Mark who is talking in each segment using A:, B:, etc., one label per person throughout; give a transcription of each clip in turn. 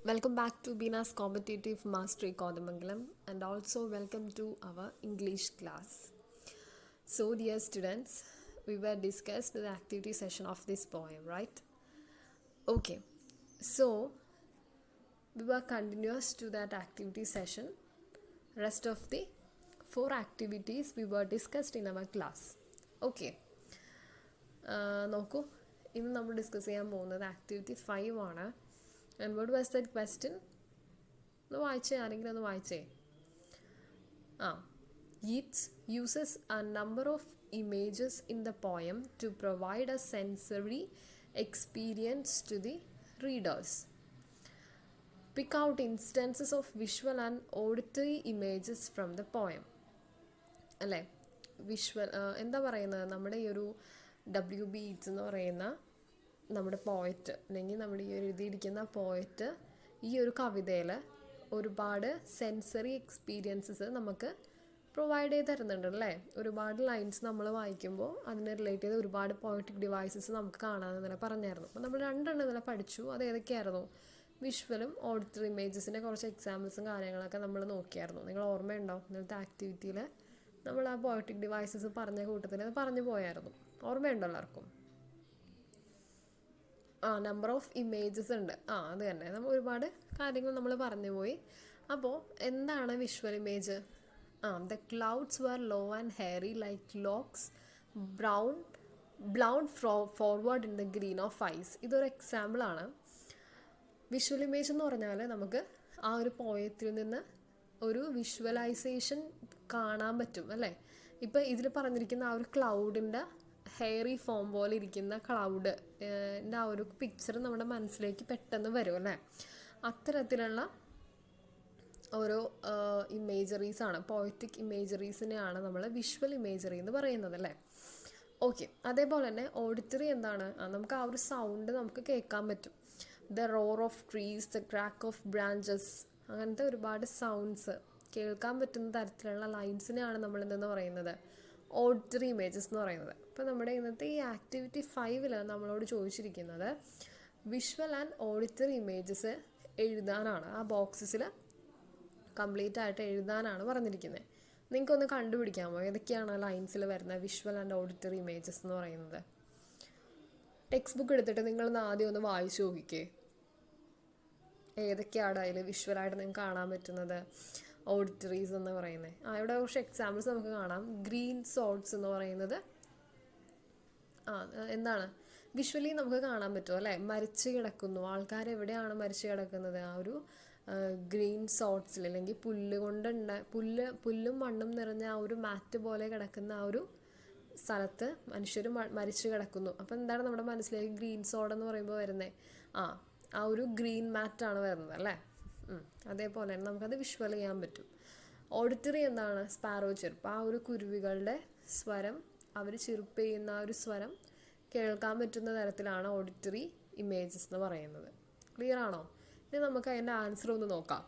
A: Welcome back to Bina's Competitive Mastery Kodamangalam and also welcome to our English class. So, dear students, we were discussed the activity session of this poem, right? Okay, so we were continuous to that activity session. Rest of the 4 activities we were discussed in our class. Okay, നോക്കൂ ഇന്ന് നമ്മൾ discuss ചെയ്യാൻ പോകുന്നത് activity 5 ആണ്. And what was that question? ഒന്ന് വായിച്ചേ, ആരെങ്കിലും ഒന്ന് വായിച്ചേ. Yeats uses a number of images in the poem to provide a sensory experience to the readers. Pick out instances of visual and auditory images from the poem. അല്ലേ, visual എന്താ പറയുന്നത്, നമ്മുടെ ഈ ഒരു W.B. Yeats എന്ന് പറയുന്ന നമ്മുടെ poet, അല്ലെങ്കിൽ നമ്മുടെ ഈ ഒരു എഴുതിയിരിക്കുന്ന പോയറ്റ് ഈ ഒരു കവിതയിൽ ഒരുപാട് സെൻസറി എക്സ്പീരിയൻസസ് നമുക്ക് പ്രൊവൈഡ് ചെയ്ത് തരുന്നുണ്ട് അല്ലേ. ഒരുപാട് ലൈൻസ് നമ്മൾ വായിക്കുമ്പോൾ അതിനെ റിലേറ്റ് ചെയ്ത് ഒരുപാട് പോയറ്റിക് ഡിവൈസസ് നമുക്ക് കാണാമെന്ന് ഇന്നലെ പറഞ്ഞായിരുന്നു. അപ്പോൾ നമ്മൾ രണ്ടെണ്ണം ഇന്നലെ പഠിച്ചു. അത് ഏതൊക്കെയായിരുന്നു? വിഷ്വലും ഓഡിറ്ററി ഇമേജസിൻ്റെ കുറച്ച് എക്സാമ്പിൾസും കാര്യങ്ങളൊക്കെ നമ്മൾ നോക്കിയായിരുന്നു. നിങ്ങൾ ഓർമ്മയുണ്ടോ? ഇന്നലത്തെ ആക്ടിവിറ്റിയിൽ നമ്മൾ ആ പോയറ്റിക് ഡിവൈസസ് പറഞ്ഞ കൂട്ടത്തിൽ അത് പറഞ്ഞു പോയായിരുന്നു. ഓർമ്മയുണ്ടോ എല്ലാവർക്കും? നമ്പർ ഓഫ് ഇമേജസ് ഉണ്ട്. അത് തന്നെ, നമ്മൾ ഒരുപാട് കാര്യങ്ങൾ നമ്മൾ പറഞ്ഞു പോയി. അപ്പോൾ എന്താണ് visual image? The clouds were low and hairy like locks blown forward in the green of eyes. ഇതൊരു എക്സാമ്പിളാണ്. വിഷ്വൽ ഇമേജ് എന്ന് പറഞ്ഞാൽ നമുക്ക് ആ ഒരു പോയത്തിൽ നിന്ന് ഒരു വിഷ്വലൈസേഷൻ കാണാൻ പറ്റും അല്ലേ. ഇപ്പോൾ ഇതിൽ പറഞ്ഞിരിക്കുന്ന ആ ഒരു ക്ലൗഡിൻ്റെ ഹെയറി ഫോം പോലെ ഇരിക്കുന്ന ക്ലൗഡ് ആ ഒരു പിക്ചർ നമ്മുടെ മനസ്സിലേക്ക് പെട്ടെന്ന് വരും അല്ലേ. അത്തരത്തിലുള്ള ഓരോ ഇമേജറീസാണ്, പോയറ്റിക് ഇമേജറീസിനെയാണ് നമ്മൾ വിഷ്വൽ ഇമേജറി എന്ന് പറയുന്നത് അല്ലേ. ഓക്കെ, അതേപോലെ തന്നെ ഓഡിറ്ററി എന്താണ്? നമുക്ക് ആ ഒരു സൗണ്ട് നമുക്ക് കേൾക്കാൻ പറ്റും. The roar of trees, the crack of branches, അങ്ങനത്തെ ഒരുപാട് സൗണ്ട്സ് കേൾക്കാൻ പറ്റുന്ന തരത്തിലുള്ള ലൈൻസിനെയാണ് നമ്മൾ എന്തെന്ന് പറയുന്നത്? ഓഡിറ്ററി ഇമേജസ് എന്ന് പറയുന്നത്. അപ്പോൾ നമ്മുടെ ഇന്നത്തെ ഈ ആക്ടിവിറ്റി 5 നമ്മളോട് ചോദിച്ചിരിക്കുന്നത് വിഷ്വൽ ആൻഡ് ഓഡിറ്ററി ഇമേജസ് എഴുതാനാണ്. ആ ബോക്സസിൽ കംപ്ലീറ്റ് ആയിട്ട് എഴുതാനാണ് പറഞ്ഞിരിക്കുന്നത്. നിങ്ങൾക്കൊന്ന് കണ്ടുപിടിക്കാമോ ഏതൊക്കെയാണ് ലൈൻസിൽ വരുന്ന വിഷ്വൽ ആൻഡ് ഓഡിറ്ററി ഇമേജസ് എന്ന് പറയുന്നത്? ടെക്സ്റ്റ് ബുക്ക് എടുത്തിട്ട് നിങ്ങളൊന്ന് ആദ്യം ഒന്ന് വായിച്ചു നോക്കിക്കേ. ഏതൊക്കെയാണ് അതിൽ വിഷ്വലായിട്ട് നിങ്ങൾക്ക് കാണാൻ പറ്റുന്നത് ഓഡിറ്ററീസ് എന്ന് പറയുന്നത്? ഇവിടെ കുറച്ച് എക്സാമ്പിൾസ് നമുക്ക് കാണാം. ഗ്രീൻ സോട്ട്സ് എന്ന് പറയുന്നത് എന്താണ്? വിഷ്വലി നമുക്ക് കാണാൻ പറ്റുമോ അല്ലേ? മരിച്ചു കിടക്കുന്നു, ആൾക്കാർ എവിടെയാണ് മരിച്ചു കിടക്കുന്നത്? ആ ഒരു ഗ്രീൻ സോട്ട്സിൽ, അല്ലെങ്കിൽ പുല്ലും മണ്ണും നിറഞ്ഞ ആ ഒരു മാറ്റ് പോലെ കിടക്കുന്ന ആ ഒരു സ്ഥലത്ത് മനുഷ്യർ മരിച്ചു കിടക്കുന്നു. അപ്പോൾ എന്താണ് നമ്മുടെ മനസ്സിലേക്ക് ഗ്രീൻ സോഡ് എന്ന് പറയുമ്പോൾ വരുന്നത്? ആ ഒരു ഗ്രീൻ മാറ്റാണ് വരുന്നത് അല്ലേ. അതേപോലെ തന്നെ നമുക്കത് വിഷ്വൽ ചെയ്യാൻ പറ്റും. ഓഡിറ്ററി എന്താണ്? സ്പാരോ ചെറുപ്പ്, ആ ഒരു കുരുവികളുടെ സ്വരം, അവർ ചിറുപ്പ് ചെയ്യുന്ന ആ ഒരു സ്വരം കേൾക്കാൻ പറ്റുന്ന തരത്തിലാണ് ഓഡിറ്ററി ഇമേജസ് എന്ന് പറയുന്നത്. ക്ലിയർ ആണോ? ഇനി നമുക്ക് അതിൻ്റെ ആൻസർ ഒന്ന് നോക്കാം.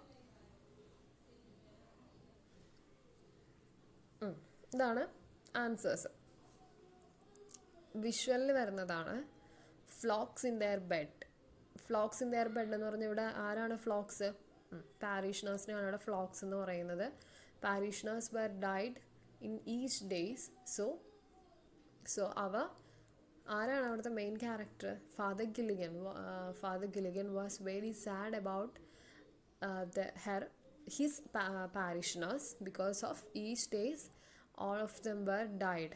A: ഇതാണ് ആൻസേഴ്സ്. വിഷ്വലിൽ വരുന്നതാണ് flocks in their bed. Flocks in their bed എന്ന് പറഞ്ഞാൽ ഇവിടെ ആരാണ് ഫ്ലോക്സ്? പാരീഷണേഴ്സിനെയാണ് ഇവിടെ ഫ്ലോക്സ് എന്ന് പറയുന്നത്. Parishioners were died in each days. So ആരാണ് അവിടുത്തെ main character? Father Gilligan was very sad about his parishioners because of each days all of them were died.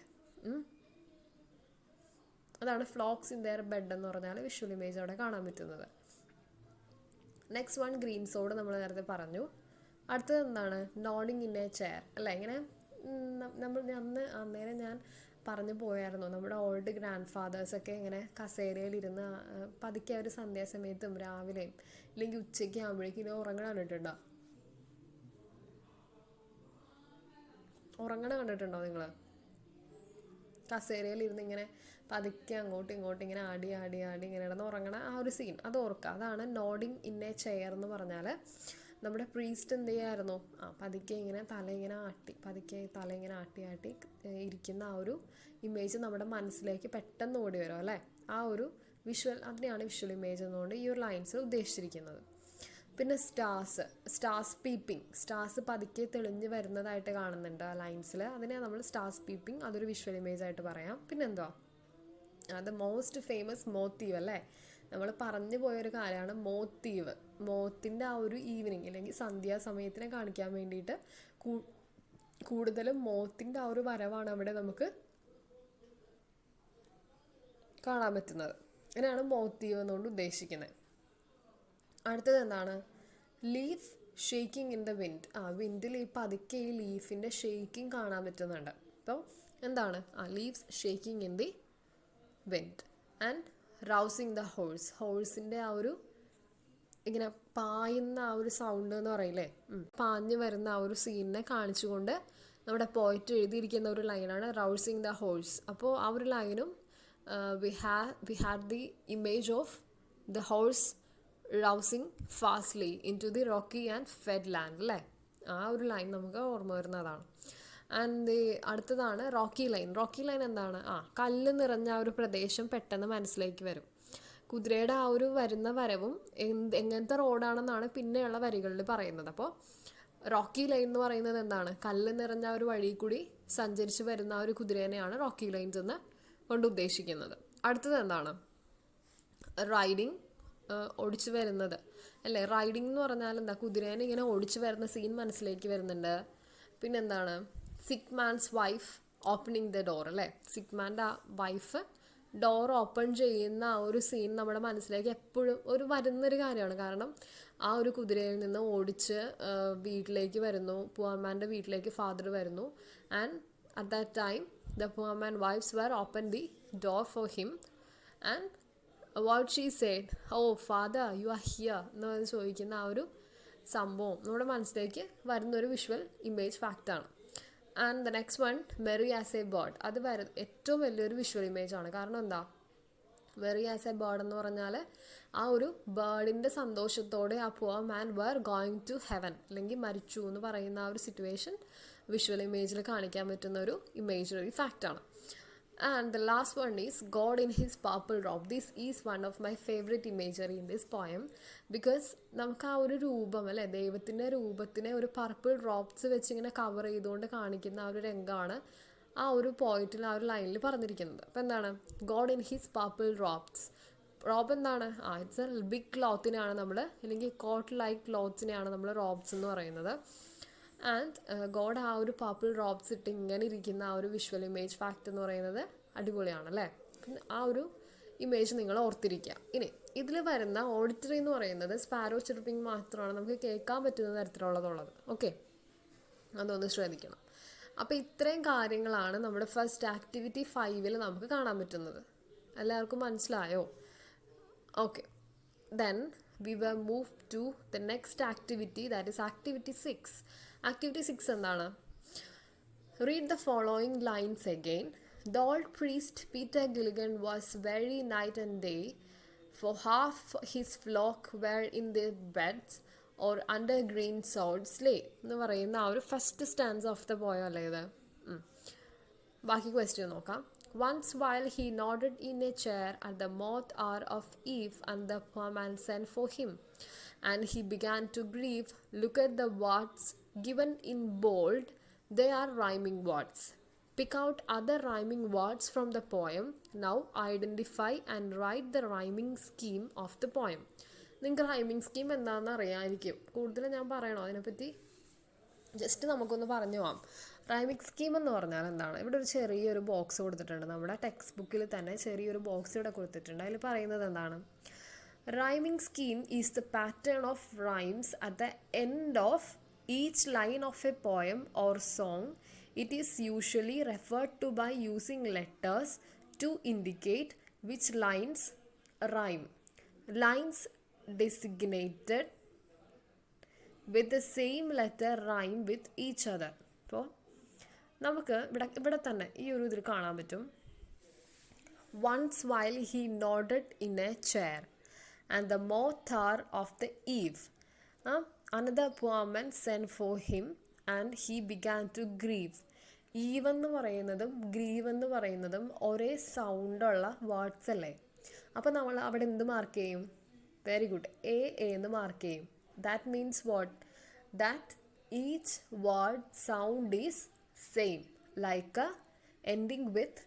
A: അതാണ് ഫ്ലോക്സ് ഇൻ ദെയർ ബെഡ് എന്ന് പറഞ്ഞാൽ visual image അവിടെ കാണാൻ പറ്റുന്നത്. Next one green സോഡ് നമ്മൾ നേരത്തെ പറഞ്ഞു. അടുത്തത് എന്താണ്? നോഡിങ് ഇൻ എ ചെയർ അല്ലേ. ഇങ്ങനെ അന്നേരം ഞാൻ പറഞ്ഞു പോയായിരുന്നു, നമ്മുടെ ഓൾഡ് ഗ്രാൻഡ് ഫാദേഴ്സൊക്കെ ഇങ്ങനെ കസേരയിലിരുന്ന് പതുക്കെ ഒരു സന്ധ്യാസമയത്തും രാവിലെയും ഇല്ലെങ്കിൽ ഉച്ചയ്ക്ക് ആകുമ്പോഴേക്കും ഇങ്ങനെ ഉറങ്ങണ കണ്ടിട്ടുണ്ടോ നിങ്ങൾ? കസേരയിലിരുന്ന് ഇങ്ങനെ പതുക്കെ അങ്ങോട്ടും ഇങ്ങോട്ടും ഇങ്ങനെ ആടി ഇങ്ങനെ ഇടന്ന് ഉറങ്ങണ ആ ഒരു സീൻ അത് ഓർക്കുക. അതാണ് നോഡിങ് ഇൻ എ ചെയർ എന്ന് പറഞ്ഞാൽ. നമ്മുടെ പ്രീസ്റ്റ് എന്ത് ചെയ്യായിരുന്നു? പതുക്കെ ഇങ്ങനെ തല ഇങ്ങനെ ആട്ടി ഇരിക്കുന്ന ആ ഒരു ഇമേജ് നമ്മുടെ മനസ്സിലേക്ക് പെട്ടെന്ന് ഓടി വരും അല്ലേ. ആ ഒരു വിഷ്വൽ, അതിനെയാണ് വിഷ്വൽ ഇമേജ് എന്നുകൊണ്ട് ഈ ഒരു ലൈൻസ് ഉദ്ദേശിച്ചിരിക്കുന്നത്. പിന്നെ സ്റ്റാർസ് പീപ്പിംഗ്, സ്റ്റാർസ് പതുക്കെ തെളിഞ്ഞ് വരുന്നതായിട്ട് കാണുന്നുണ്ട് ആ ലൈൻസിൽ, അതിനെ നമ്മൾ സ്റ്റാർസ് പീപ്പിംഗ്, അതൊരു വിഷ്വൽ ഇമേജ് ആയിട്ട് പറയാം. പിന്നെന്താ, അത് മോസ്റ്റ് ഫേമസ് മോത്തീവ് അല്ലേ, നമ്മൾ പറഞ്ഞു പോയൊരു കാര്യമാണ് മോത്തീവ്. മോത്തിൻ്റെ ആ ഒരു ഈവനിങ് അല്ലെങ്കിൽ സന്ധ്യാസമയത്തിനെ കാണിക്കാൻ വേണ്ടിയിട്ട് കൂടുതലും മോത്തിൻ്റെ ആ ഒരു വരവാണ് അവിടെ നമുക്ക് കാണാൻ പറ്റുന്നത്. അങ്ങനെയാണ് മോത്തീവ് എന്നുകൊണ്ട് ഉദ്ദേശിക്കുന്നത്. അടുത്തത് എന്താണ്, leaf shaking in the wind. വിൻഡിൽ ഈ പതുക്കെ ഈ ലീഫിൻ്റെ ഷേക്കിംഗ് കാണാൻ പറ്റുന്നുണ്ട്. അപ്പോൾ എന്താണ്, leaves shaking in the wind. And rousing the ഹോഴ്സിൻ്റെ ആ ഒരു ഇങ്ങനെ പായുന്ന ആ ഒരു സൗണ്ട് എന്ന് പറയില്ലേ, പാഞ്ഞു വരുന്ന ആ ഒരു സീനിനെ കാണിച്ചുകൊണ്ട് നമ്മുടെ പോയിറ്റ് എഴുതിയിരിക്കുന്ന ഒരു ലൈനാണ് റൗസിങ് ദ ഹോഴ്സ്. അപ്പോൾ ആ ഒരു ലൈനും we had the image of the horse rousing fastly in to the rocky and fed land അല്ലേ, ആ ഒരു ലൈൻ നമുക്ക് ഓർമ്മ വരുന്നതാണ്. ആൻഡ് അടുത്തതാണ് റോക്കി ലൈൻ. റോക്കി ലൈൻ എന്താണ്, കല്ല് നിറഞ്ഞ ആ ഒരു പ്രദേശം പെട്ടെന്ന് മനസ്സിലേക്ക് വരും. കുതിരയുടെ ആ ഒരു വരുന്ന വരവും എങ്ങനത്തെ റോഡാണെന്നാണ് പിന്നെയുള്ള വരികളിൽ പറയുന്നത്. അപ്പോൾ റോക്കി ലൈൻ എന്ന് പറയുന്നത് എന്താണ്, കല്ല് നിറഞ്ഞ ഒരു വഴി കൂടി സഞ്ചരിച്ച് വരുന്ന ആ ഒരു കുതിരേനെയാണ് റോക്കി ലൈൻസ് എന്ന് കൊണ്ട് ഉദ്ദേശിക്കുന്നത്. അടുത്തത് എന്താണ്, റൈഡിങ്, ഓടിച്ചു വരുന്നത് അല്ലേ. റൈഡിങ് എന്ന് പറഞ്ഞാൽ എന്താ, കുതിരേനെ ഇങ്ങനെ ഓടിച്ചു വരുന്ന സീൻ മനസ്സിലേക്ക് വരുന്നുണ്ട്. പിന്നെന്താണ്, സിക്ക് man's wife opening the door അല്ലേ, സിക്ക് മാൻ്റെ വൈഫ് ഡോർ ഓപ്പൺ ചെയ്യുന്ന ആ ഒരു സീൻ നമ്മുടെ മനസ്സിലേക്ക് എപ്പോഴും വരുന്നൊരു കാര്യമാണ്. കാരണം ആ ഒരു കുതിരയിൽ നിന്ന് ഓടിച്ച് വീട്ടിലേക്ക് വരുന്നു, പുവർ മാൻ്റെ വീട്ടിലേക്ക് ഫാദർ വരുന്നു. And at that time the poor man wives were open the door for him and what she said, oh Father you are here എന്ന് ചോദിക്കുന്ന ആ ഒരു സംഭവം നമ്മുടെ മനസ്സിലേക്ക് വരുന്നൊരു വിഷ്വൽ ഇമേജ് ഫാക്റ്റാണ്. And the next one, merry as a bird. അത് ഏറ്റവും വലിയൊരു വിഷ്വൽ ഇമേജ് ആണ്. കാരണം എന്താ, മെറി ആസ് എ ബേർഡ് എന്ന് പറഞ്ഞാൽ ആ ഒരു ബേർഡിൻ്റെ സന്തോഷത്തോടെ ആ poor man were going to heaven അല്ലെങ്കിൽ മരിച്ചു എന്ന് പറയുന്ന ആ ഒരു സിറ്റുവേഷൻ വിഷ്വൽ ഇമേജിൽ കാണിക്കാൻ പറ്റുന്ന ഒരു imaginary ഫാക്റ്റാണ്. And the last one is God in his purple robe. This is one of my favorite imagery in this poem because നമുക്ക് ആ ഒരു രൂപം അല്ലേ, ദൈവത്തിൻ്റെ രൂപത്തിനെ ഒരു പർപ്പിൾ റോബ്സ് വെച്ച് ഇങ്ങനെ കവർ ചെയ്തുകൊണ്ട് കാണിക്കുന്ന ആ ഒരു രംഗമാണ് ആ ഒരു പോയിന്റിൽ ആ ഒരു ലൈനിൽ പറഞ്ഞിരിക്കുന്നത്. അപ്പോൾ എന്താണ്, God in his purple robes. Rob എന്താണ്, ഇറ്റ്സ് എ ബിഗ് ക്ലോത്തിനെയാണ് നമ്മൾ, അല്ലെങ്കിൽ കോട്ട് ലൈക്ക് ക്ലോത്ത്സിനെയാണ് നമ്മൾ റോബ്സ് എന്ന് പറയുന്നത്. ആൻഡ് ഗോഡ് ആ ഒരു പർപ്പിൾ റോബ്സ് ഇട്ട് ഇങ്ങനെ ഇരിക്കുന്ന ആ ഒരു വിഷ്വൽ ഇമേജ് ഫാക്റ്റ് എന്ന് പറയുന്നത് അടിപൊളിയാണ് അല്ലേ. ആ ഒരു ഇമേജ് നിങ്ങൾ ഓർത്തിരിക്കുക. ഇനി ഇതിൽ വരുന്ന ഓഡിറ്ററി എന്ന് പറയുന്നത് സ്പാരോ ചിർപ്പിംഗ് മാത്രമാണ് നമുക്ക് കേൾക്കാൻ പറ്റുന്ന തരത്തിലുള്ളതുള്ളത്. ഓക്കെ, അതൊന്ന് ശ്രദ്ധിക്കണം. അപ്പോൾ ഇത്രയും കാര്യങ്ങളാണ് നമ്മുടെ ഫസ്റ്റ് ആക്ടിവിറ്റി 5 നമുക്ക് കാണാൻ പറ്റുന്നത്. എല്ലാവർക്കും മനസ്സിലായോ? Okay, then we will move to the next activity, that is activity 6. Activity 6 എന്താണ്? Read the following lines again. The old priest Peter Gilligan was very night and day, for half his flock were in their beds or under green sods lay എന്ന് പറയുന്ന ആ ഒരു first stance of the poem അല്ലേ ഇത്. ബാക്കി question നോക്കാം. Once while he nodded in a chair at the moth hour of eve, and the poor man sent for him, and he began to grieve. Look at the words given in bold, they are rhyming words. Pick out other rhyming words from the poem. Now identify and write the rhyming scheme of the poem. നിങ്ങൾക്ക് rhyming scheme എന്താണെന്ന് അറിയാമായിരിക്കും. കൂടുതൽ ഞാൻ പറയണോ അതിനെപ്പറ്റി? Just നമുക്കൊന്ന് പറഞ്ഞു പോവാം. റൈമിംഗ് സ്കീം എന്ന് പറഞ്ഞാൽ എന്താണ്? ഇവിടെ ഒരു ചെറിയൊരു ബോക്സ് കൊടുത്തിട്ടുണ്ട്. നമ്മുടെ ടെക്സ്റ്റ് ബുക്കിൽ തന്നെ ചെറിയൊരു ബോക്സ് ഇവിടെ കൊടുത്തിട്ടുണ്ട്. അതിൽ പറയുന്നത് എന്താണ്? Rhyming scheme is the pattern of rhymes at the end of each line of a poem or song. It is usually referred to by using letters to indicate which lines rhyme. Lines designated with the same letter rhyme with each other. അപ്പോൾ നമുക്ക് ഇവിടെ തന്നെ ഈ ഒരു ഇതിൽ കാണാൻ പറ്റും. Once while he nodded in a chair and the moth hour of the eve, another poor man sent for him and he began to grieve. Eve എന്ന് പറയുന്നതും ഗ്രീവ് എന്ന് പറയുന്നതും ഒരേ സൗണ്ടുള്ള വേർഡ്സ് അല്ലേ. അപ്പോൾ നമ്മൾ അവിടെ എന്ത് മാർക്ക് ചെയ്യും? വെരി ഗുഡ്, എ എന്ന് മാർക്ക് ചെയ്യും. That means what? That each word sound is same, like a ending with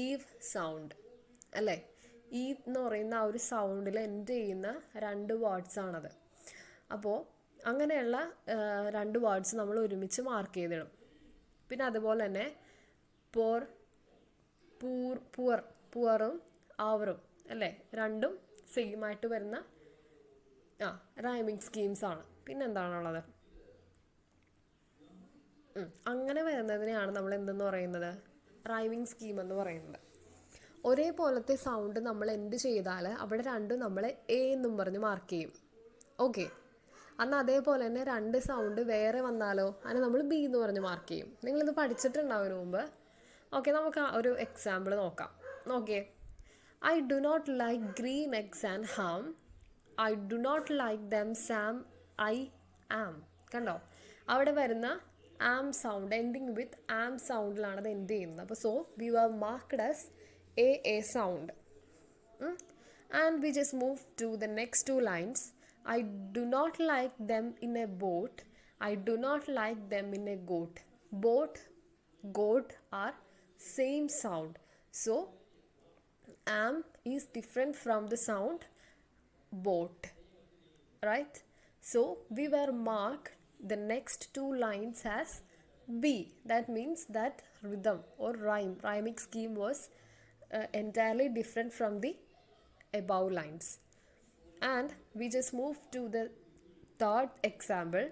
A: eve sound. അല്ലേ? ഈ എന്ന് പറയുന്ന ആ ഒരു സൗണ്ടിൽ എൻഡ് ചെയ്യുന്ന 2 വേർഡ്സ് ആണത്. അപ്പോൾ അങ്ങനെയുള്ള 2 വേർഡ്സ് നമ്മൾ ഒരുമിച്ച് മാർക്ക് ചെയ്തിടും. പിന്നെ അതുപോലെ തന്നെ പോർ, പുവറും അവറും അല്ലേ, രണ്ടും സെയിം ആയിട്ട് വരുന്ന റൈമിങ് സ്കീംസ് ആണ്. പിന്നെന്താണുള്ളത്? അങ്ങനെ വരുന്നതിനെയാണ് നമ്മൾ എന്തെന്ന് പറയുന്നത്? റൈമിങ് സ്കീം എന്ന് പറയുന്നത്. ഒരേപോലത്തെ സൗണ്ട് നമ്മൾ എൻഡ് ചെയ്താൽ അവിടെ രണ്ടും നമ്മൾ എ എന്നും പറഞ്ഞ് മാർക്ക് ചെയ്യും. ഓക്കെ, എന്നാൽ അതേപോലെ തന്നെ 2 സൗണ്ട് വേറെ വന്നാലോ അതിന് നമ്മൾ ബി എന്ന് പറഞ്ഞ് മാർക്ക് ചെയ്യും. നിങ്ങളിത് പഠിച്ചിട്ടുണ്ടാവും മുമ്പ്. ഓക്കെ, നമുക്ക് ഒരു എക്സാമ്പിൾ നോക്കാം. നോക്കിയേ, I do not like green eggs and ham. I do not like them Sam I am. കണ്ടോ, അവിടെ വരുന്ന ആം സൗണ്ട് എൻഡിങ് വിത്ത് ആം സൗണ്ടിലാണ് അത് എൻഡ് ചെയ്യുന്നത്. അപ്പോൾ so we were marked as a sound. And we just move to the next 2 lines. I do not like them in a boat. I do not like them in a goat. Boat, goat are same sound. So, am is different from the sound boat. Right? So, we were marked the next 2 lines as B. That means that rhythm or rhyming scheme was entirely different from the above lines. And we just move to the 3rd example.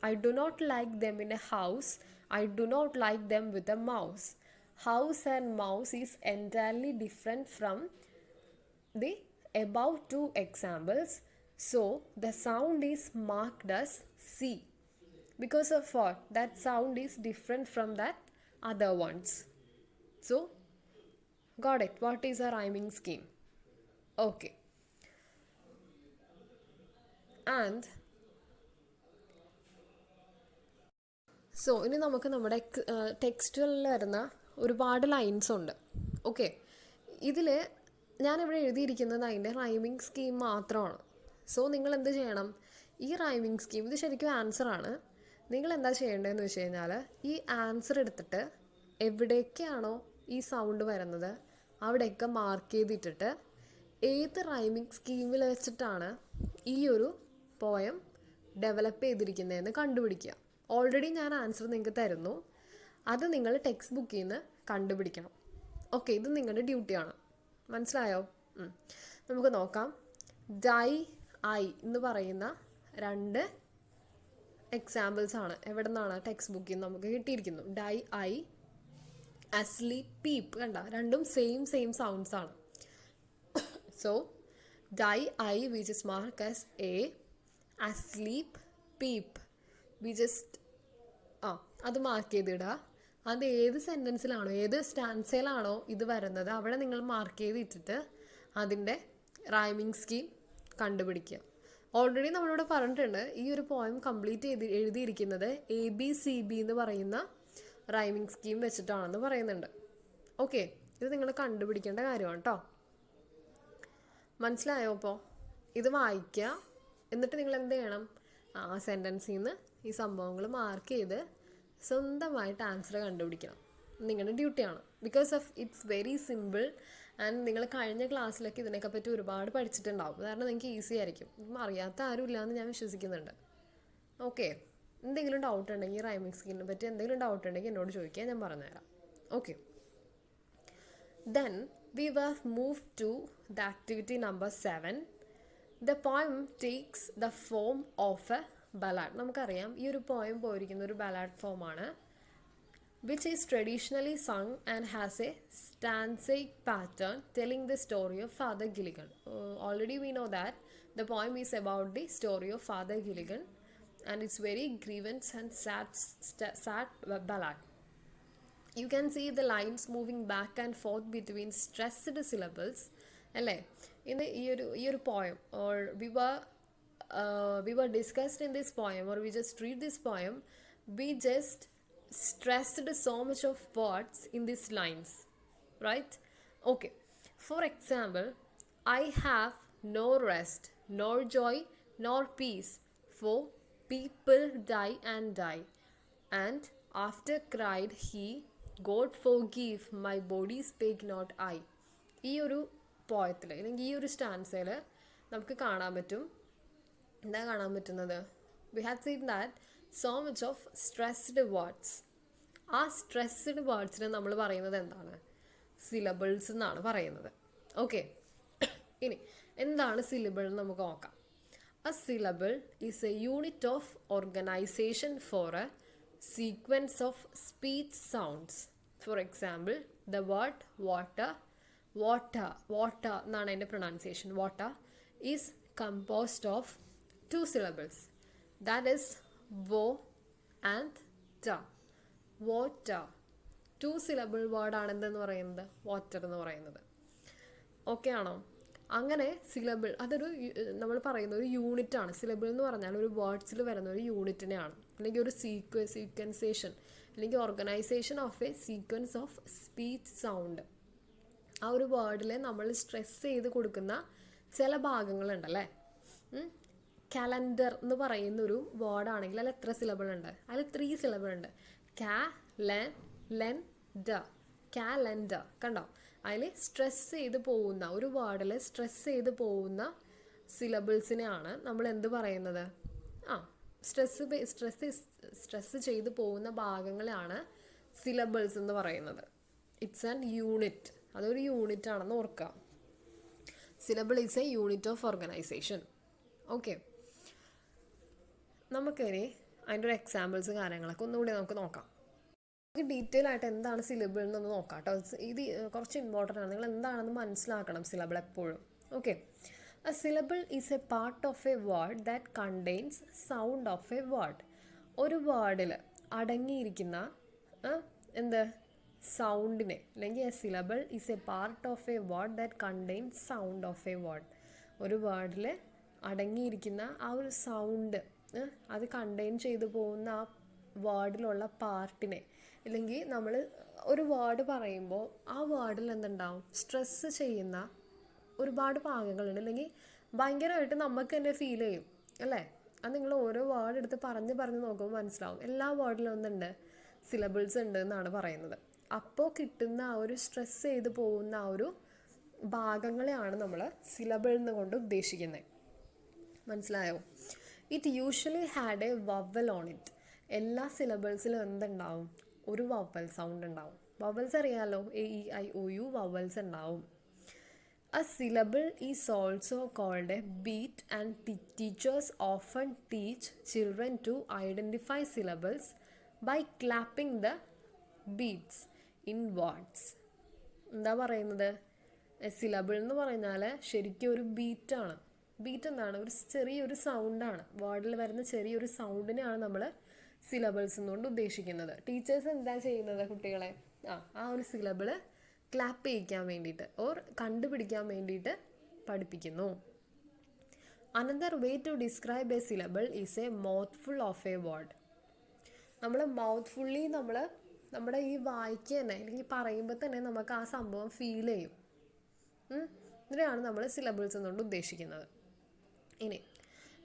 A: I do not like them in a house. I do not like them with a mouse. House and mouse is entirely different from the above 2 examples. So the sound is marked as C. Because of what? That sound is different from that other ones. So, got it? What is a rhyming scheme? Okay. And so ഇനി നമുക്ക് നമ്മുടെ ടെക്സ്റ്റുകളിൽ വരുന്ന ഒരുപാട് lines ഉണ്ട്. Okay, ഇതിൽ ഞാനിവിടെ എഴുതിയിരിക്കുന്നത് അതിൻ്റെ റൈമിങ് സ്കീം മാത്രമാണ്. സോ നിങ്ങൾ എന്ത് ചെയ്യണം? ഈ റൈമിങ് സ്കീം, ഇത് ശരിക്കും ആൻസറാണ്. നിങ്ങൾ എന്താ ചെയ്യേണ്ടതെന്ന് വെച്ച് കഴിഞ്ഞാൽ ഈ ആൻസർ എടുത്തിട്ട് എവിടേക്കാണോ ഈ സൗണ്ട് വരുന്നത് അവിടെയൊക്കെ മാർക്ക് ചെയ്തിട്ടിട്ട് ഏത് റൈമിങ് സ്കീമിൽ വെച്ചിട്ടാണ് ഈ ഒരു പോയം ഡെവലപ്പ് ചെയ്തിരിക്കുന്നതെന്ന് കണ്ടുപിടിക്കുക. ഓൾറെഡി ഞാൻ ആൻസർ നിങ്ങൾക്ക് തരുന്നു, അത് നിങ്ങൾ ടെക്സ്റ്റ് ബുക്കിൽ നിന്ന് കണ്ടുപിടിക്കണം. ഓക്കെ, ഇത് നിങ്ങളുടെ ഡ്യൂട്ടിയാണ്. മനസ്സിലായോ? നമുക്ക് നോക്കാം. ഡൈ ഐ എന്ന് പറയുന്ന 2 എക്സാമ്പിൾസ് ആണ്. എവിടെ നിന്നാണ്? ടെക്സ്റ്റ് ബുക്കിൽ നിന്ന് നമുക്ക് കിട്ടിയിരിക്കുന്നു. Die I, asleep, peep. കണ്ട, രണ്ടും സെയിം സൗണ്ട്സ് ആണ്. So die I we just mark as a. asleep, peep, we just അത് മാർക്ക് ചെയ്തിടുക. അത് ഏത് സെൻറ്റൻസിലാണോ ഏത് സ്റ്റാൻസയിലാണോ ഇത് വരുന്നത് അവിടെ നിങ്ങൾ മാർക്ക് ചെയ്തിട്ടിട്ട് അതിൻ്റെ റൈമിങ് സ്കീം കണ്ടുപിടിക്കുക. ഓൾറെഡി നമ്മളിവിടെ പറഞ്ഞിട്ടുണ്ട് ഈ ഒരു പോയം കംപ്ലീറ്റ് എഴുതിയിരിക്കുന്നത് ABCB എന്ന് പറയുന്ന റൈമിങ് സ്കീം വെച്ചിട്ടാണെന്ന് പറയുന്നുണ്ട്. ഓക്കെ, ഇത് നിങ്ങൾ കണ്ടുപിടിക്കേണ്ട കാര്യമാണ് കേട്ടോ. മനസ്സിലായോ? അപ്പോൾ ഇത് വായിക്കുക. എന്നിട്ട് നിങ്ങൾ എന്ത് ചെയ്യണം? ആ സെൻറ്റൻസിൽ നിന്ന് ഈ സംഭവങ്ങൾ മാർക്ക് ചെയ്ത് സ്വന്തമായിട്ട് ആൻസർ കണ്ടുപിടിക്കണം. നിങ്ങളുടെ ഡ്യൂട്ടിയാണ്. Because of it's very simple. And നിങ്ങൾ കഴിഞ്ഞ ക്ലാസ്സിലൊക്കെ ഇതിനെയൊക്കെ പറ്റി ഒരുപാട് പഠിച്ചിട്ടുണ്ടാവും. കാരണം നിങ്ങൾക്ക് ഈസി ആയിരിക്കും. അറിയാത്ത ആരും ഇല്ലയെന്ന് ഞാൻ വിശ്വസിക്കുന്നുണ്ട്. ഓക്കെ, എന്തെങ്കിലും ഡൗട്ട് ഉണ്ടെങ്കിൽ റൈമിങ് സ്കീമിനെ പറ്റി എന്തെങ്കിലും ഡൗട്ട് ഉണ്ടെങ്കിൽ എന്നോട് ചോദിക്കുക, ഞാൻ പറഞ്ഞുതരാം. Okay, then we were move to the activity number 7. The poem takes the form of a ballad. നമുക്കറിയാം ഈ ഒരു പോയം പോയിരിക്കുന്ന ഒരു ബലാഡ് ഫോമാണ്, which is traditionally sung and has a stanzaic pattern telling the story of Father Gilligan. Already we know that the poem is about the story of Father Gilligan and it's very grievous and sad ballad. You can see the lines moving back and forth between stressed syllables. അല്ലേ? in your poem, or we were discussed in this poem, or we just read this poem, we just stressed so much of words in these lines, right? Okay, for example, I have no rest, nor joy, nor peace, for people die and die, and after cried he, God forgive, my body spake not I. ഈ ഒരു പോയത്തിൽ അല്ലെങ്കിൽ ഈ ഒരു സ്റ്റാൻസയിൽ നമുക്ക് കാണാൻ പറ്റും, എന്താ കാണാൻ പറ്റുന്നത്? We have seen that so much of stressed words. ആ സ്ട്രെസ്ഡ് വേർഡ്സിന് നമ്മൾ പറയുന്നത് എന്താണ്? സിലബിൾസ് എന്നാണ് പറയുന്നത്. ഓക്കെ, ഇനി എന്താണ് സിലബിൾ എന്ന് നമുക്ക് നോക്കാം. A syllable is a unit of organization for a sequence of speech sounds. For example, the word water എന്നാണ് അതിൻ്റെ pronunciation. water is composed of 2 syllables. That is wo and ta. water 2 syllable word ആണ് എന്തെന്ന് പറയുന്നത്? Water എന്ന് പറയുന്നത്. Okay ആണോ? അങ്ങനെ syllable അതൊരു നമ്മൾ പറയുന്ന ഒരു യൂണിറ്റാണ്. സിലബിൾ എന്ന് പറഞ്ഞാൽ ഒരു വേർഡ്സിൽ വരുന്ന ഒരു യൂണിറ്റിനെയാണ്, അല്ലെങ്കിൽ ഒരു സീക്വൻസേഷൻ അല്ലെങ്കിൽ organisation of A sequence of speech sound. ആ ഒരു വേർഡിൽ നമ്മൾ സ്ട്രെസ് ചെയ്ത് കൊടുക്കുന്ന ചില ഭാഗങ്ങളുണ്ടല്ലേ. കലണ്ടർ എന്ന് പറയുന്നൊരു വേർഡാണെങ്കിൽ അതിൽ എത്ര സിലബിൾ ഉണ്ട്? അതിൽ 3 സിലബിൾ ഉണ്ട്. കാലണ്ടർ കണ്ടോ? അതിൽ സ്ട്രെസ് ചെയ്ത് പോകുന്ന ഒരു വേർഡിൽ സ്ട്രെസ് ചെയ്ത് പോകുന്ന സിലബിൾസിനെയാണ് നമ്മൾ എന്ത് പറയുന്നത്? സ്ട്രെസ് ചെയ്ത് പോകുന്ന ഭാഗങ്ങളാണ് സിലബിൾസ് എന്ന് പറയുന്നത്. It's an unit. അതൊരു യൂണിറ്റ് ആണെന്ന് ഓർക്കുക. Syllable is A unit of organisation. Okay, നമുക്കിനി അതിൻ്റെ ഒരു എക്സാമ്പിൾസ് കാര്യങ്ങളൊക്കെ ഒന്നുകൂടി നമുക്ക് നോക്കാം. ഡീറ്റെയിൽ ആയിട്ട് എന്താണ് സിലബിൾ എന്നൊന്ന് നോക്കാം കേട്ടോ. ഇത് കുറച്ച് ഇമ്പോർട്ടൻ്റ് ആണ്. നിങ്ങൾ എന്താണെന്ന് മനസ്സിലാക്കണം സിലബിൾ എപ്പോഴും. Okay, A syllable is A part of a word that contains sound of a word. ഒരു വേർഡിൽ അടങ്ങിയിരിക്കുന്ന എന്ത് സൗണ്ടിനെ, അല്ലെങ്കിൽ A syllable is A part of a word that contains sound of a word. ഒരു വേർഡിൽ അടങ്ങിയിരിക്കുന്ന ആ ഒരു സൗണ്ട്, അത് കണ്ടെയ്ൻ ചെയ്തു പോകുന്ന ആ വേർഡിലുള്ള പാർട്ടിനെ, അല്ലെങ്കിൽ നമ്മൾ ഒരു വേർഡ് പറയുമ്പോൾ ആ വേർഡിൽ എന്തുണ്ടാവും? സ്ട്രെസ് ചെയ്യുന്ന ഒരുപാട് ഭാഗങ്ങളുണ്ട്, അല്ലെങ്കിൽ ഭയങ്കരമായിട്ട് നമുക്ക് തന്നെ ഫീൽ ചെയ്യും അല്ലേ? അത് നിങ്ങൾ ഓരോ വേർഡ് എടുത്ത് പറഞ്ഞ് നോക്കുമ്പോൾ മനസ്സിലാവും. എല്ലാ വേർഡിലും ഒന്നുണ്ട്, സിലബിൾസ് ഉണ്ട് എന്നാണ് പറയുന്നത്. അപ്പോൾ കിട്ടുന്ന ആ ഒരു സ്ട്രെസ് ചെയ്ത് പോകുന്ന ആ ഒരു ഭാഗങ്ങളെയാണ് നമ്മൾ സിലബിൾ എന്ന് കൊണ്ട് ഉദ്ദേശിക്കുന്നത്. മനസ്സിലായോ? It usually had A vowel on it. എല്ലാ സിലബിൾസിലും എന്തുണ്ടാവും? ഒരു വവൽ സൗണ്ട് ഉണ്ടാവും. വവൽസ് അറിയാലോ, AEIOU വവൽസ് ഉണ്ടാവും. A syllable is also called a beat, and teachers often teach children to identify syllables by clapping the beats in words. എന്താ പറയുന്നത്? Syllable എന്ന് പറഞ്ഞാൽ ശരിക്കും ഒരു ബീറ്റാണ്. ബീറ്റ് എന്താണ്? ഒരു ചെറിയൊരു സൗണ്ടാണ്. വേർഡിൽ വരുന്ന ചെറിയൊരു സൗണ്ടിനെയാണ് നമ്മൾ സിലബിൾസ് എന്നുകൊണ്ട് ഉദ്ദേശിക്കുന്നത്. ടീച്ചേഴ്സ് എന്താ ചെയ്യുന്നത്? കുട്ടികളെ ആ ഒരു സിലബിള് ക്ലാപ്പ് ചെയ്യിക്കാൻ വേണ്ടിയിട്ട് ഓർ കണ്ടുപിടിക്കാൻ വേണ്ടിയിട്ട് പഠിപ്പിക്കുന്നു. Another way to describe a syllable is a mouthful of a word. നമ്മൾ മൗത്ത്ഫുള്ളി നമ്മുടെ ഈ വായിക്കുക തന്നെ, അല്ലെങ്കിൽ പറയുമ്പോൾ തന്നെ നമുക്ക് ആ സംഭവം ഫീൽ ചെയ്യും. ഇതിനെയാണ് നമ്മൾ സിലബിൾസ് എന്നുകൊണ്ട് ഉദ്ദേശിക്കുന്നത്. ഇനി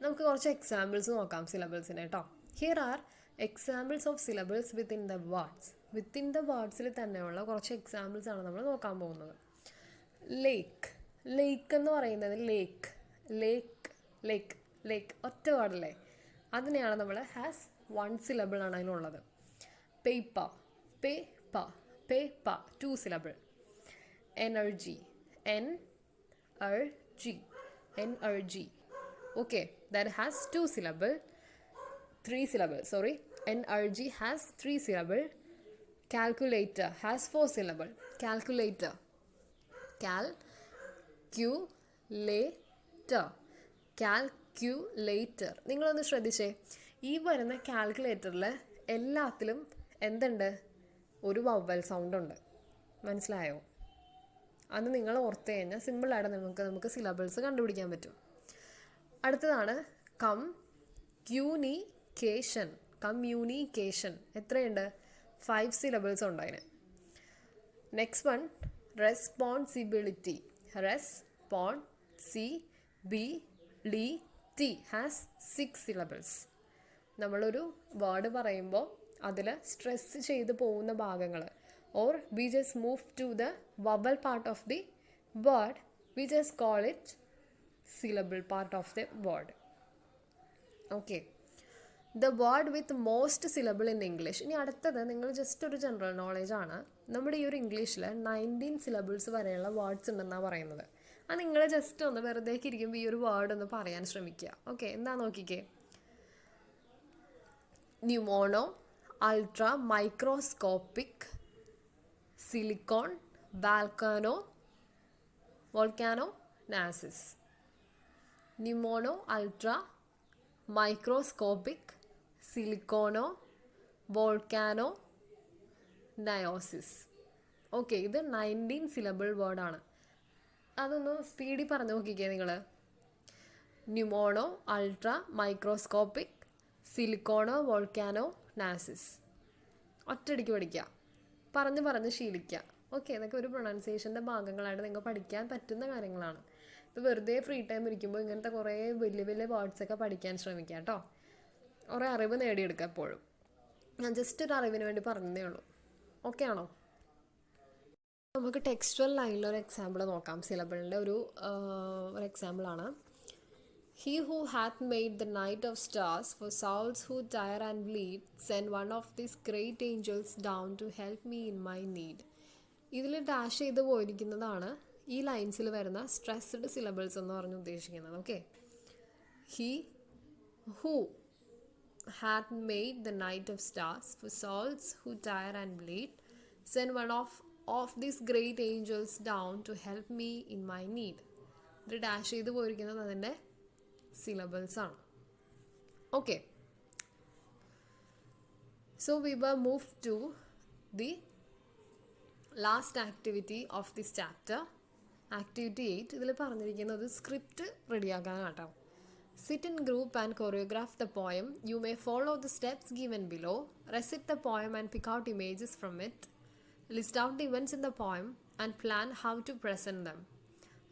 A: നമുക്ക് കുറച്ച് എക്സാമ്പിൾസ് നോക്കാം സിലബിൾസിന് കേട്ടോ. Here are examples of syllables within the words. Within the വേർഡ്സിൽ തന്നെയുള്ള കുറച്ച് എക്സാമ്പിൾസ് ആണ് നമ്മൾ നോക്കാൻ പോകുന്നത്. ലേക്ക് എന്ന് പറയുന്നത് ലേക്ക് ഒറ്റ വേർഡല്ലേ, അതിനെയാണ് നമ്മൾ ഹാസ് 1 സിലബിൾ ആണ് അതിനുള്ളത്. Paper 2 syllable. Energy okay, that has 2 syllable, 3 syllable, sorry. Energy has 3 syllable. Calculator has 4 syllable. Calculator നിങ്ങളൊന്ന് ശ്രദ്ധിച്ചേ. ഈ വരുന്ന കാൽക്കുലേറ്ററിൽ എല്ലാത്തിലും എന്തുണ്ട്? ഒരു വവൽ സൗണ്ട് ഉണ്ട്. മനസ്സിലായോ? അത് നിങ്ങൾ ഓർത്ത് കഴിഞ്ഞാൽ സിമ്പിളായിട്ട് നമുക്ക് സിലബിൾസ് കണ്ടുപിടിക്കാൻ പറ്റും. അടുത്തതാണ് കമ്മ്യൂണിക്കേഷൻ. എത്രയുണ്ട്? 5 സിലബിൾസ് ഉണ്ട് അതിന്. Next one responsibility. T has 6 syllables. നമ്മളൊരു വേർഡ് പറയുമ്പോൾ അതിൽ സ്ട്രെസ് ചെയ്ത് പോകുന്ന ഭാഗങ്ങൾ or we just move to the vowel part of the word, we just call it syllable part of the word. Okay, the word with most syllable in English. ഇനി അടുത്തത് നിങ്ങൾ just ഒരു general knowledge ആണ്. നമ്മുടെ ഈ ഒരു ഇംഗ്ലീഷിൽ 19 syllables വരെയുള്ള വേർഡ്സ് ഉണ്ടെന്നാണ് പറയുന്നത്. അത് നിങ്ങൾ ജസ്റ്റ് ഒന്ന് വെറുതെ ഇരിക്കുമ്പോൾ ഈ ഒരു വേർഡ് ഒന്ന് പറയാൻ ശ്രമിക്കുക. ഓക്കെ, എന്താ നോക്കിക്കേ. Pneumono, ultra microscopic, silicon, volcano, nosis. Pneumono, ultra microscopic, silicono, volcano, niosis. Okay, ഇത് 19 സിലബിൾ വേർഡാണ്. അതൊന്ന് സ്പീഡിൽ പറഞ്ഞു നോക്കിക്കേ നിങ്ങൾ. Pneumono, ultra microscopic, silicono, volcano, nosis. ഒറ്റയടിക്ക് പഠിക്കുക, പറഞ്ഞ് ശീലിക്കുക. ഓക്കെ, ഇതൊക്കെ ഒരു പ്രൊണൗൺസിയേഷൻ്റെ ഭാഗങ്ങളായിട്ട് നിങ്ങൾക്ക് പഠിക്കാൻ പറ്റുന്ന കാര്യങ്ങളാണ്. ഇപ്പോൾ വെറുതെ ഫ്രീ ടൈം ഇരിക്കുമ്പോൾ ഇങ്ങനത്തെ കുറേ വലിയ വലിയ വേർഡ്സൊക്കെ പഠിക്കാൻ ശ്രമിക്കുക കേട്ടോ. കുറേ അറിവ് നേടിയെടുക്കുക എപ്പോഴും. ഞാൻ ജസ്റ്റ് ഒരു അറിവിന് വേണ്ടി പറഞ്ഞതേ ഉള്ളൂ. ഓക്കെ ആണോ? നമുക്ക് ടെക്സ്ച്വൽ ലൈനിലൊരു എക്സാമ്പിൾ നോക്കാം. സിലബിളിൻ്റെ ഒരു എക്സാമ്പിളാണ്. He who hath made the night of stars for souls who tire and bleed, send one of these great angels down to help me in my need. ഇതിൽ ഡാഷ് ചെയ്ത് പോയിരിക്കുന്നതാണ് ഈ ലൈൻസിൽ വരുന്ന stressed syllables എന്ന് പറഞ്ഞ് ഉദ്ദേശിക്കുന്നത്. Okay, he who hath made the night of stars for souls who tire and bleed, send one of these great angels down to help me in my need. ഇത് dash ചെയ്ത് പോയിരിക്കുന്നത് അതിൻ്റെ syllables ആണ്. Okay, so we were moved to the last activity of this chapter, activity 8. ഇതിൽ പറഞ്ഞിരിക്കുന്നത് script റെഡിയാക്കാനാട്ടോ. Sit in group and choreograph the poem. You may follow the steps given below. Recite the poem and pick out images from it. List out the events in the poem and plan how to present them.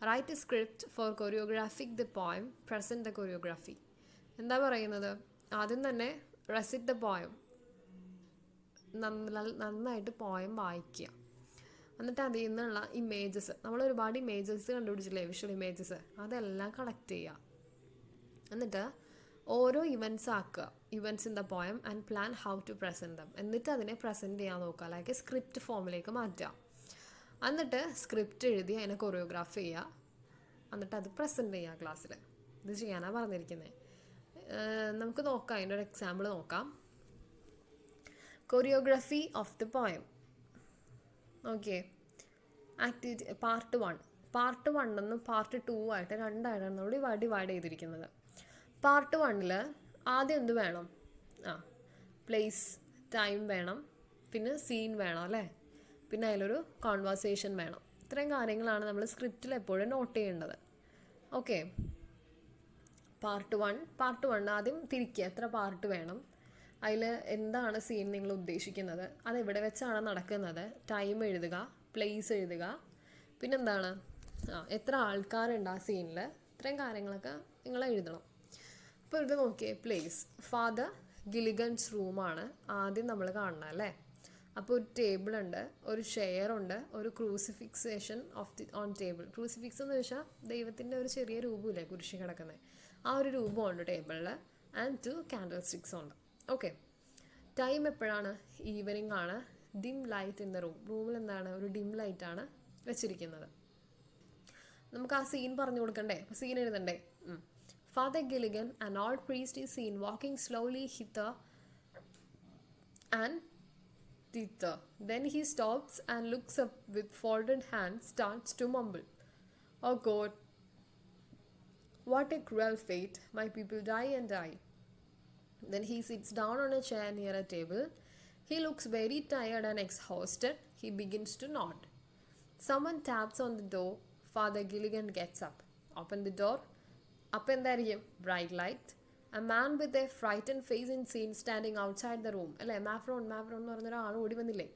A: Write a script for choreographing the poem. Present the choreography. എന്താ പറയുന്നത്? ആദ്യം തന്നെ recite the poem. നന്നായിട്ട് poem വായിക്കുക. എന്നിട്ട് അതിൽ നിന്നുള്ള images, നമ്മൾ ഒരുപാട് ഇമേജസ് കണ്ടുപിടിച്ചില്ലേ, വിഷ്വൽ ഇമേജസ്, അതെല്ലാം കളക്ട് ചെയ്യുക. എന്നിട്ട് ഓരോ ഇവൻറ്റ്സ് ആക്കുക, events in the poem and plan how to present them. എന്നിട്ട് അതിനെ പ്രസൻറ്റ് ചെയ്യാൻ നോക്കുക, ലൈക്ക് സ്ക്രിപ്റ്റ് ഫോമിലേക്ക് മാറ്റുക. എന്നിട്ട് സ്ക്രിപ്റ്റ് എഴുതി അതിനെ കൊറിയോഗ്രാഫ് ചെയ്യുക, എന്നിട്ട് അത് പ്രസൻറ്റ് ചെയ്യുക ക്ലാസ്സിൽ. ഇത് ചെയ്യാനാണ് പറഞ്ഞിരിക്കുന്നത്. നമുക്ക് നോക്കാം, അതിൻ്റെ ഒരു എക്സാമ്പിൾ നോക്കാം. Choreography of the poem. Okay, activity part 1. Part 1 എന്നും പാർട്ട് 2 ആയിട്ട് രണ്ടായിട്ടാണ് നമ്മൾ ഡിവൈഡ് ചെയ്തിരിക്കുന്നത്. പാർട്ട് 1 ആദ്യം എന്ത് വേണം? പ്ലേസ്, ടൈം വേണം, പിന്നെ സീൻ വേണം അല്ലേ, പിന്നെ അതിലൊരു കോൺവെർസേഷൻ വേണം. ഇത്രയും കാര്യങ്ങളാണ് നമ്മൾ സ്ക്രിപ്റ്റിൽ എപ്പോഴും നോട്ട് ചെയ്യേണ്ടത്. ഓക്കെ, പാർട്ട് 1 ആദ്യം തിരിക്കുക, എത്ര പാർട്ട് വേണം, അതിൽ എന്താണ് സീൻ നിങ്ങൾ ഉദ്ദേശിക്കുന്നത്, അതെവിടെ വെച്ചാണ് നടക്കുന്നത്, ടൈം എഴുതുക, പ്ലേസ് എഴുതുക, പിന്നെന്താണ് എത്ര ആൾക്കാരുണ്ട് ആ സീനിൽ, ഇത്രയും കാര്യങ്ങളൊക്കെ നിങ്ങൾ എഴുതണം. അപ്പോൾ ഇത് നോക്കിയേ, പ്ലേസ്, ഫാദർ ഗിലിഗൻസ് റൂമാണ് ആദ്യം നമ്മൾ കാണുന്നത് അല്ലേ. അപ്പോൾ ഒരു ടേബിൾ ഉണ്ട്, ഒരു ചെയർ ഉണ്ട്, ഒരു ക്രൂസിഫിക്സേഷൻ ഓൺ ടേബിൾ. ക്രൂസിഫിക്സ് എന്ന് വെച്ചാൽ ദൈവത്തിൻ്റെ ഒരു ചെറിയ രൂപമില്ലേ കുരിശി കിടക്കുന്നത്, ആ ഒരു രൂപമുണ്ട് ടേബിളിൽ. ആൻഡ് 2 കാൻഡിൽ സ്റ്റിക്സ് ഉണ്ട്. ഓക്കെ, ടൈം എപ്പോഴാണ്? ഈവനിങ് ആണ്. ഡിം ലൈറ്റ് ഇൻ ദ റൂമിൽ എന്താണ്, ഒരു ഡിം ലൈറ്റാണ് വെച്ചിരിക്കുന്നത്. നമുക്ക് ആ സീൻ പറഞ്ഞു കൊടുക്കണ്ടേ, അപ്പോൾ scene എഴുതണ്ടേ. Father Gilligan, an old priest, is seen walking slowly hither and thither. Then he stops and looks up with folded hands, starts to mumble, "Oh God, what a cruel fate, my people die and die." Then he sits down on a chair near a table. He looks very tired and exhausted. He begins to nod. Someone taps on the door. Father Gilligan gets up. Open the door. Up എന്തായിരിക്കും? Bright light. A man with a frightened face in scene standing outside the room അല്ലേ. മാഫ്രോൺ എന്ന് പറഞ്ഞൊരാൾ ഓടി വന്നില്ലേ,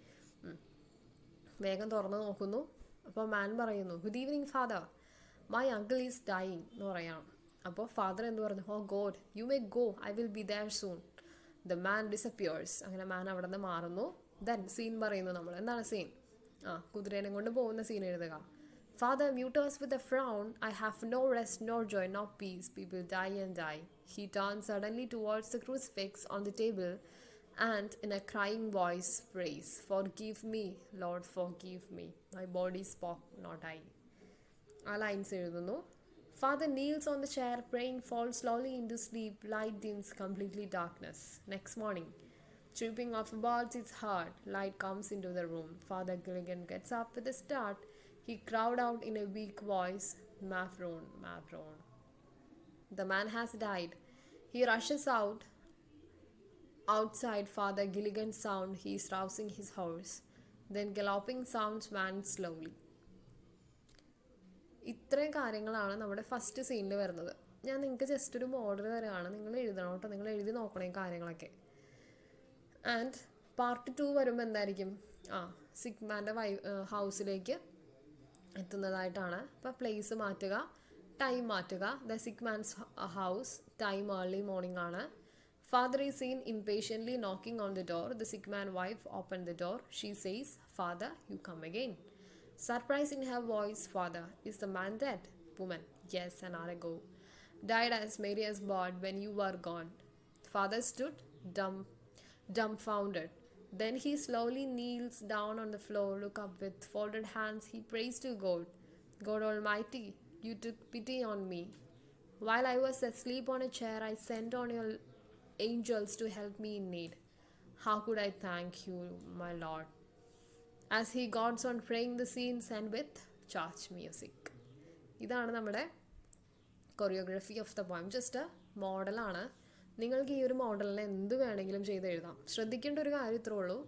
A: വേഗം തുറന്ന് നോക്കുന്നു. അപ്പോൾ മാൻ പറയുന്നു, "good evening Father, my uncle is dying" എന്ന് പറയണം. അപ്പോൾ ഫാദർ എന്ത് പറഞ്ഞു? Oh God, you may go, I will be there soon. The man disappears. അങ്ങനെ മാൻ അവിടെ നിന്ന് മാറുന്നു. ദെൻ സീൻ പറയുന്നു നമ്മൾ. എന്താണ് സീൻ? കുതിരേനെ കൊണ്ട് പോകുന്ന സീൻ എഴുതുക. Father mute us with a frown. I have no rest, nor joy, nor peace. People die and die. He turned suddenly towards the crucifix on the table and in a crying voice prays, Forgive me, Lord, forgive me. My body spoke, not I. ആ lines എഴുതുന്നു. Father kneels on the chair, praying, falls slowly into sleep. Light dims, completely darkness. Next morning, tripping off a ball his heart, light comes into the room. Father Gilligan gets up with a start. He cried out in a weak voice, Mavrone, Mavrone. The man has died. He rushes out. Outside, Father Gilligan's sound. He is rousing his horse. Then galloping sounds man slowly. ഇത്രയും കാര്യങ്ങളാണ് നമ്മുടെ first സീനിൽ വരുന്നത്. ഞാൻ നിങ്ങൾക്ക് just ഒരു model തരാണ്, നിങ്ങൾ എഴുതണം കേട്ടോ. നിങ്ങൾ എഴുതി നോക്കണേ കാര്യങ്ങളൊക്കെ. ആൻഡ് പാർട്ട് 2 വരുമ്പോൾ എന്തായിരിക്കും? സിഗ്മാൻ്റെ ഹൗസിലേക്ക് എത്തുന്നതായിട്ടാണ്. അപ്പോൾ പ്ലേസ് മാറ്റുക, ടൈം മാറ്റുക. The sick man's house, time early morning ആണ്. Father is seen impatiently knocking on the door. The sick man's wife opened the door. She says, Father, you come again. Surprise in her voice. Father, is the man dead? Woman, yes, an hour ago. Died as Mary as bird when you were gone. Father stood dumbfounded. Then he slowly kneels down on the floor, look up with folded hands. He prays to God. God Almighty, you took pity on me. While I was asleep on a chair, I sent on your angels to help me in need. How could I thank you, my Lord? As he goes on praying, the scenes end with church music. ഇതാണ് നമ്മുടെ choreography of the poem. Just മോഡലാണ്. നിങ്ങൾക്ക് ഈ ഒരു മോഡലിനെ എന്ത് വേണമെങ്കിലും ചെയ്ത് എഴുതാം. ശ്രദ്ധിക്കേണ്ട ഒരു കാര്യം ഇത്രേ ഉള്ളൂ.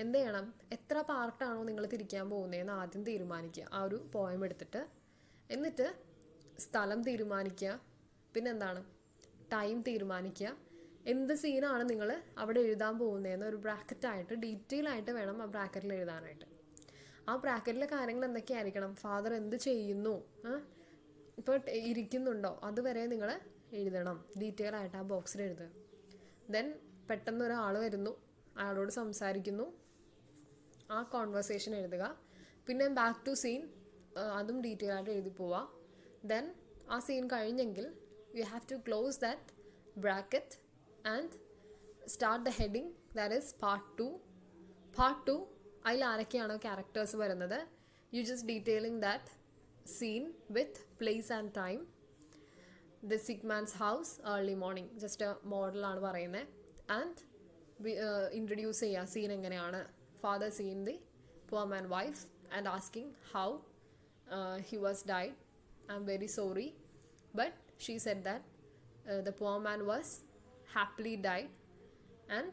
A: എന്ത് ചെയ്യണം? എത്ര പാർട്ടാണോ നിങ്ങൾ തിരിക്കാൻ പോകുന്നതെന്ന് ആദ്യം തീരുമാനിക്കുക. ആ ഒരു പോയം എടുത്തിട്ട്, എന്നിട്ട് സ്ഥലം തീരുമാനിക്കുക. പിന്നെന്താണ്? ടൈം തീരുമാനിക്കുക. എന്ത് സീനാണ് നിങ്ങൾ അവിടെ എഴുതാൻ പോകുന്നതെന്ന് ഒരു ബ്രാക്കറ്റായിട്ട് ഡീറ്റെയിൽ ആയിട്ട് വേണം ആ ബ്രാക്കറ്റിൽ എഴുതാനായിട്ട്. ആ ബ്രാക്കറ്റിലെ കാര്യങ്ങൾ എന്തൊക്കെയായിരിക്കണം? ഫാദർ എന്ത് ചെയ്യുന്നു, ഇപ്പോൾ ഇരിക്കുന്നുണ്ടോ, അതുവരെ നിങ്ങൾ എഴുതണം. ഡീറ്റെയിൽ ആയിട്ട് ആ ബോക്സിൽ എഴുതുക. ദെൻ പെട്ടെന്ന് ഒരാൾ വരുന്നു, അയാളോട് സംസാരിക്കുന്നു, ആ കോൺവെർസേഷൻ എഴുതുക. പിന്നെ ബാക്ക് ടു സീൻ, അതും ഡീറ്റെയിൽ ആയിട്ട് എഴുതി പോവുക. ദെൻ ആ സീൻ കഴിഞ്ഞെങ്കിൽ you have to close that bracket and start the heading, that is part 2. Part 2 അതിൽ ആരൊക്കെയാണോ ക്യാരക്ടേഴ്സ് വരുന്നത്, you just detailing that scene with place and time. The sick man's house, early morning, just മോഡലാണ് പറയുന്നത്. ആൻഡ് introduce ചെയ്യുക scene എങ്ങനെയാണ്. Father scene the poor man wife and asking how he was died. I'm very sorry, but she said that the poor man was happily died, and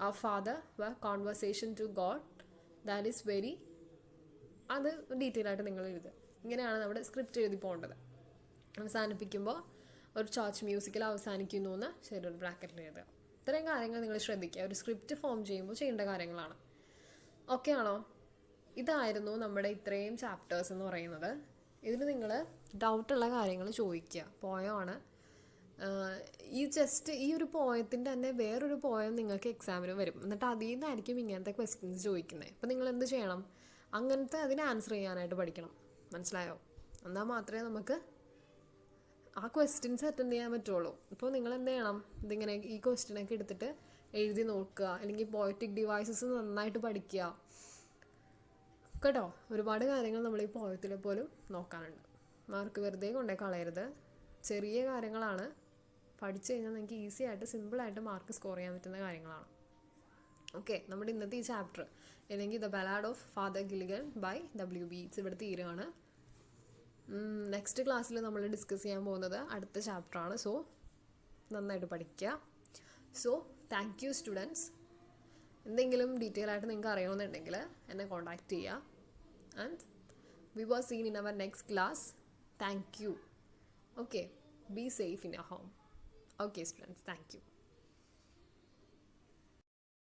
A: our father were conversation to God. That is very, അത് detail ആയിട്ട് നിങ്ങൾ എഴുതുക. ഇങ്ങനെയാണ് നമ്മുടെ script എഴുതി പോകേണ്ടത്. അവസാനിപ്പിക്കുമ്പോൾ ഒരു church മ്യൂസിക്കിൽ അവസാനിക്കുന്നു എന്ന് ശരി ഒരു ബ്രാക്കറ്റിൽ എഴുതുക. ഇത്രയും കാര്യങ്ങൾ നിങ്ങൾ ശ്രദ്ധിക്കുക. ഒരു സ്ക്രിപ്റ്റ് ഫോം ചെയ്യുമ്പോൾ ചെയ്യേണ്ട കാര്യങ്ങളാണ്. ഓക്കെ ആണോ? ഇതായിരുന്നു നമ്മുടെ ഇത്രയും ചാപ്റ്റേഴ്സ് എന്ന് പറയുന്നത്. ഇതിൽ നിങ്ങൾ ഡൗട്ടുള്ള കാര്യങ്ങൾ ചോദിക്കുക. പോയമാണ് ഈ ഒരു പോയത്തിൻ്റെ തന്നെ വേറൊരു പോയം നിങ്ങൾക്ക് എക്സാമിന് വരും. എന്നിട്ട് അതിൽ നിന്നായിരിക്കും ഇങ്ങനത്തെ ക്വസ്റ്റ്യൻസ് ചോദിക്കുന്നത്. അപ്പോൾ നിങ്ങൾ എന്ത് ചെയ്യണം? അങ്ങനത്തെ അതിന് ആൻസർ ചെയ്യാനായിട്ട് പഠിക്കണം. മനസ്സിലായോ? എന്നാൽ മാത്രമേ നമുക്ക് ആ ക്വസ്റ്റ്യൻസ് അറ്റൻഡ് ചെയ്യാൻ പറ്റുള്ളൂ. ഇപ്പോൾ നിങ്ങൾ എന്ത് ചെയ്യണം? ഇതിങ്ങനെ ഈ ക്വസ്റ്റ്യനൊക്കെ എടുത്തിട്ട് എഴുതി നോക്കുക, അല്ലെങ്കിൽ പോയറ്റിക് ഡിവൈസസ് നന്നായിട്ട് പഠിക്കുക കേട്ടോ. ഒരുപാട് കാര്യങ്ങൾ നമ്മൾ ഈ പോയത്തിൽ പോലും നോക്കാനുണ്ട്. മാർക്ക് വെറുതെ കൊണ്ടേ കളയരുത്. ചെറിയ കാര്യങ്ങളാണ്, പഠിച്ചു കഴിഞ്ഞാൽ നിങ്ങൾക്ക് ഈസി ആയിട്ട് സിമ്പിളായിട്ട് മാർക്ക് സ്കോർ ചെയ്യാൻ പറ്റുന്ന കാര്യങ്ങളാണ്. ഓക്കെ, നമ്മുടെ ഇന്നത്തെ ഈ ചാപ്റ്റർ അല്ലെങ്കിൽ the ballad of Father Gilligan by WB ഇവിടെ തീരുകയാണ്. നെക്സ്റ്റ് ക്ലാസ്സിൽ നമ്മൾ ഡിസ്കസ് ചെയ്യാൻ പോകുന്നത് അടുത്ത ചാപ്റ്ററാണ്. സോ നന്നായിട്ട് പഠിക്കുക. So thank you students. എന്തെങ്കിലും ഡീറ്റെയിൽ ആയിട്ട് നിങ്ങൾക്ക് അറിയണമെന്നുണ്ടെങ്കിൽ എന്നെ കോൺടാക്റ്റ് ചെയ്യുക. And we was seen in our next class. Thank you. Okay, be safe in your home. Okay students, thank you.